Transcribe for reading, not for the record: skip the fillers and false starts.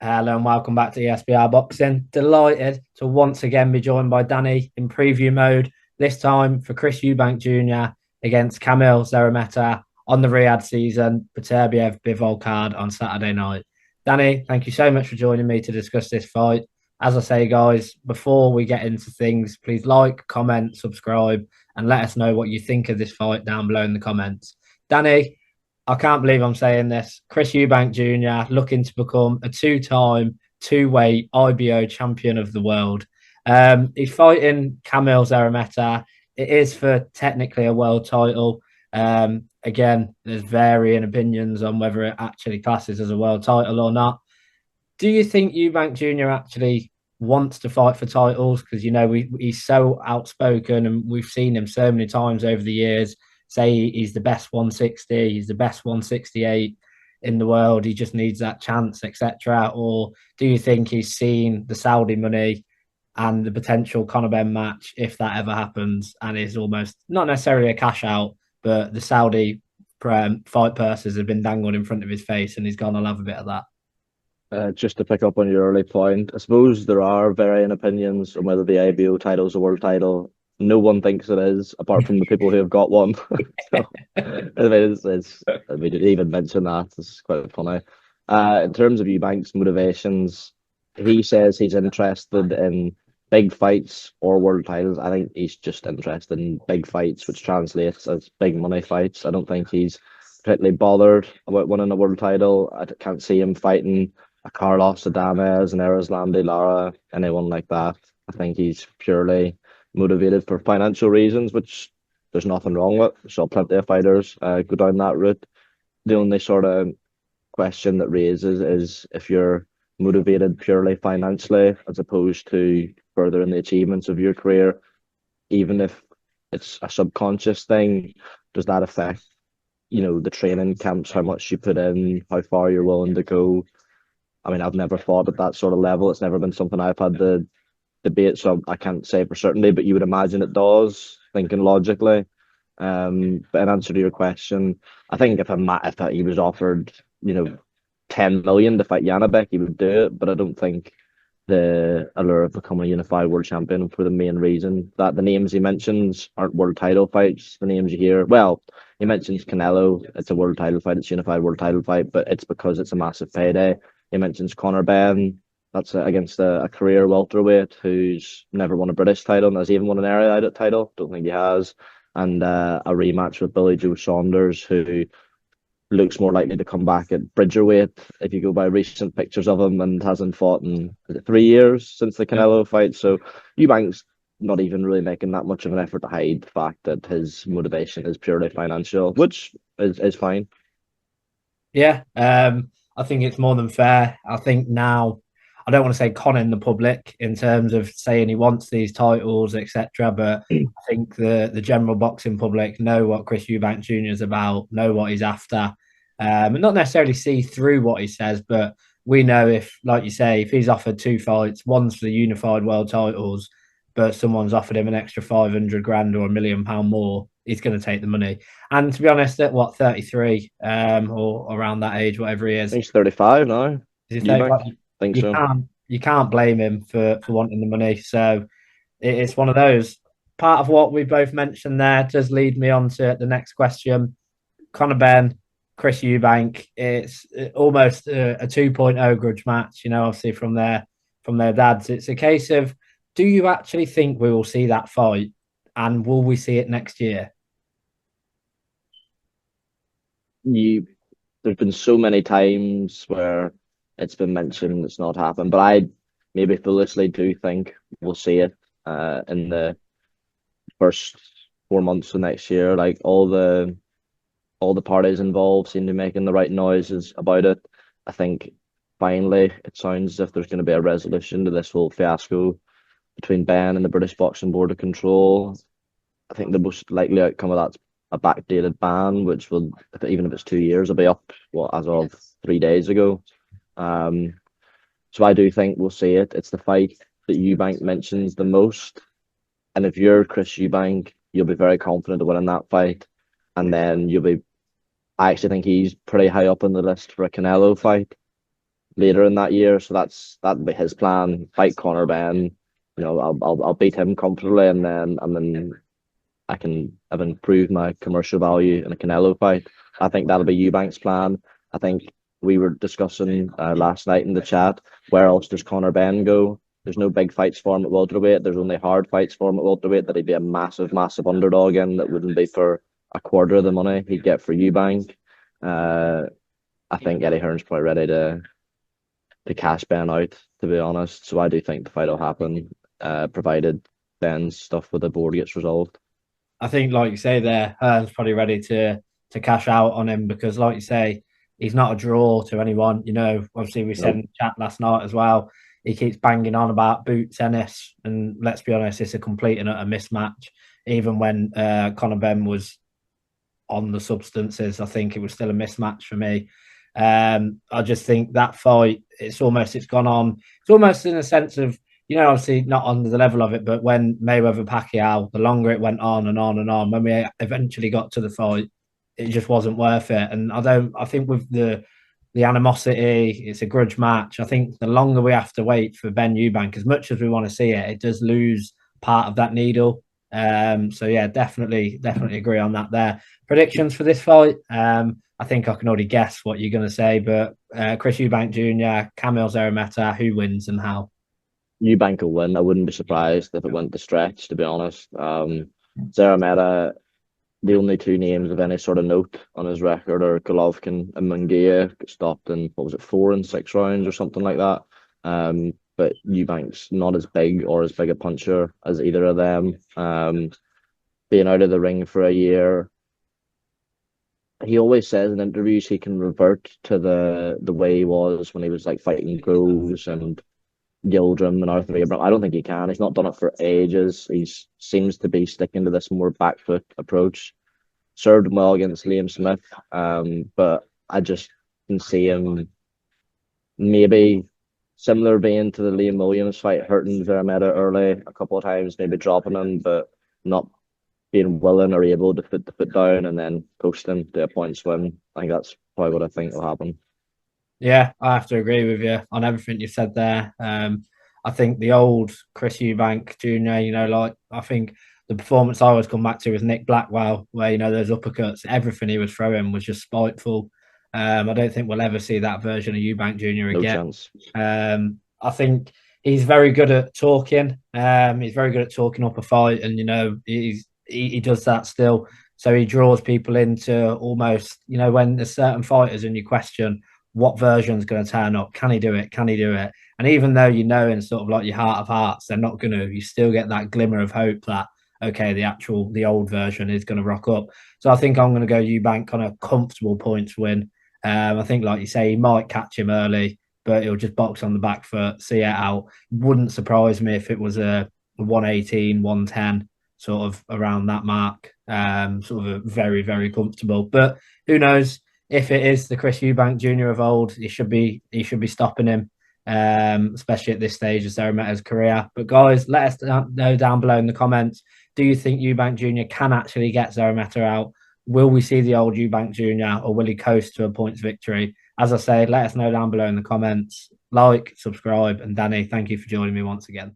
Hello and welcome back to ESBR Boxing. Delighted to once again be joined by Danny in preview mode, this time for Chris Eubank Jr. against Kamil Szeremeta on the Riyadh season, Beterbiev Bivol card on Saturday night. Danny, thank you so much for joining me to discuss this fight. As I say, guys, before we get into things, please like, comment, subscribe, and let us know what you think of this fight down below in the comments. Danny, I can't believe I'm saying this. Chris Eubank Jr. looking to become a two-time, two-weight IBO champion of the world. He's fighting Kamil Szeremeta. It is for technically a world title. Again, there's varying opinions on whether it actually classes as a world title or not. Do you think Eubank Jr. actually wants to fight for titles? Because, he's so outspoken and we've seen him so many times over the years say he's the best 160, he's the best 168 in the world, he just needs that chance, etc. Or do you think he's seen the Saudi money and the potential Conor Benn match, if that ever happens, and is almost not necessarily a cash out, but the Saudi fight purses have been dangled in front of his face and he's gone, I'll have a bit of that? Just to pick up on your early point, I suppose there are varying opinions on whether the IBO title is a world title. No one thinks it is, apart from the people who have got one. So, I mean, to even mention that is quite funny. In terms of Eubank's motivations, he says he's interested in big fights or world titles. I think he's just interested in big fights, which translates as big money fights. I don't think he's particularly bothered about winning a world title. I can't see him fighting a Carlos Adames, an Erislandy Lara, anyone like that. I think he's purely motivated for financial reasons, which there's nothing wrong with. Saw plenty of fighters go down that route. The only sort of question that raises is if you're motivated purely financially as opposed to furthering the achievements of your career, even if it's a subconscious thing, does that affect, the training camps, how much you put in, how far you're willing to go? I mean, I've never fought at that sort of level. It's never been something I've had to debate, so I can't say for certainty, but you would imagine it does, thinking logically. But in answer to your question, I think if he was offered, 10 million to fight Janabek, he would do it. But I don't think the allure of becoming a unified world champion for the main reason that the names he mentions aren't world title fights. The names you hear, well, he mentions Canelo, it's a world title fight, it's a unified world title fight, but it's because it's a massive payday. He mentions Conor Benn, that's against a career welterweight who's never won a British title and has even won an area title. Don't think he has. And a rematch with Billy Joe Saunders, who looks more likely to come back at Bridgerweight if you go by recent pictures of him, and hasn't fought in 3 years since the Canelo fight. So Eubank's not even really making that much of an effort to hide the fact that his motivation is purely financial, which is fine. Yeah, I think it's more than fair. I think now, I don't want to say conning the public in terms of saying he wants these titles, etc. But I think the general boxing public know what Chris Eubank Jr. is about, know what he's after, and not necessarily see through what he says. But we know if, like you say, if he's offered two fights, one's for the unified world titles, but someone's offered him an extra 500 grand or £1 million more, he's going to take the money. And to be honest, at what, 33, or around that age, whatever he is, He's 35 now. is he Eubank, 35? think you so. can't blame him for wanting the money. So it's one of those. Part of what we both mentioned there does lead me on to the next question. Conor Benn, Chris Eubank. It's almost a 2.0 grudge match, obviously from their dads. It's a case of, do you actually think we will see that fight, and will we see it next year? There's been so many times where it's been mentioned it's not happened, but I maybe foolishly do think we'll see it in the first 4 months of next year. Like all the parties involved seem to be making the right noises about it. I think finally it sounds as if there's going to be a resolution to this whole fiasco between Benn and the British Boxing Board of Control. I think the most likely outcome of that's a backdated ban, which will, even if it's 2 years, will be up as of 3 days ago. So I do think we'll see it. It's the fight that Eubank mentions the most, and if you're Chris Eubank, you'll be very confident of winning that fight, and then you'll be. I actually think he's pretty high up on the list for a Canelo fight. later in that year. So that'd be his plan. Fight Conor Benn. I'll beat him comfortably, and then I've improved my commercial value in a Canelo fight. I think that'll be Eubank's plan. I think we were discussing last night in the chat, where else does Conor Benn go? There's no big fights for him at welterweight. There's only hard fights for him at welterweight that he'd be a massive, massive underdog in. That wouldn't be for a quarter of the money he'd get for Eubank. I think Eddie Hearn's probably ready to cash Ben out, to be honest. So I do think the fight will happen, provided Ben's stuff with the board gets resolved. I think, like you say there, Hearn's probably ready to cash out on him because, like you say, he's not a draw to anyone. Obviously we said in the chat last night as well, he keeps banging on about boot tennis, and let's be honest, it's a complete and utter mismatch. Even when Conor Benn was on the substances, I think it was still a mismatch for me. I just think that fight, it's gone on. It's almost in a sense of, obviously not on the level of it, but when Mayweather Pacquiao, the longer it went on and on and on, when we eventually got to the fight, it just wasn't worth it. And I think with the animosity, it's a grudge match. I think the longer we have to wait for Benn Eubank, as much as we want to see it, it does lose part of that needle. So yeah, definitely agree on that there. Predictions for this fight. I think I can already guess what you're going to say, but Chris Eubank Jr., Kamil Szeremeta, who wins and how? Eubank will win. I wouldn't be surprised if it went the stretch, to be honest. Szeremeta, the only two names of any sort of note on his record are Golovkin and Munguia, stopped in, 4 and 6 rounds or something like that. But Eubank's not as big or as big a puncher as either of them. Being out of the ring for a year, he always says in interviews he can revert to the way he was when he was like fighting Groves and Gildrum and Arthur Abraham. I don't think he can. He's not done it for ages. He seems to be sticking to this more back foot approach. Served him well against Liam Smith, but I just can see him maybe similar being to the Liam Williams fight, hurting Szeremeta early a couple of times, maybe dropping him, but not being willing or able to put the foot down and then post him to a point swim. I think that's probably what I think will happen. Yeah, I have to agree with you on everything you said there. I think the old Chris Eubank Jr., I think the performance I always come back to was Nick Blackwell, where, those uppercuts, everything he was throwing was just spiteful. I don't think we'll ever see that version of Eubank Jr. again. No chance. I think he's very good at talking. He's very good at talking up a fight, and he does that still. So he draws people into almost, when there's certain fighters and you question what version's going to turn up, can he do it? Can he do it? And even though in sort of like your heart of hearts they're not going to, you still get that glimmer of hope that okay, the old version is going to rock up. So I think I'm going to go Eubank on a comfortable points win. I think, like you say, he might catch him early, but he'll just box on the back foot, see it out. Wouldn't surprise me if it was a 118, 110, sort of around that mark. Sort of a very, very comfortable. But who knows? If it is the Chris Eubank Jr. of old, he should be stopping him, especially at this stage of Szeremeta's career. But guys, let us know down below in the comments. Do you think Eubank Jr. can actually get Szeremeta out? Will we see the old Eubank Jr. or will he coast to a points victory? As I said, let us know down below in the comments. Like, subscribe, and Danny, thank you for joining me once again.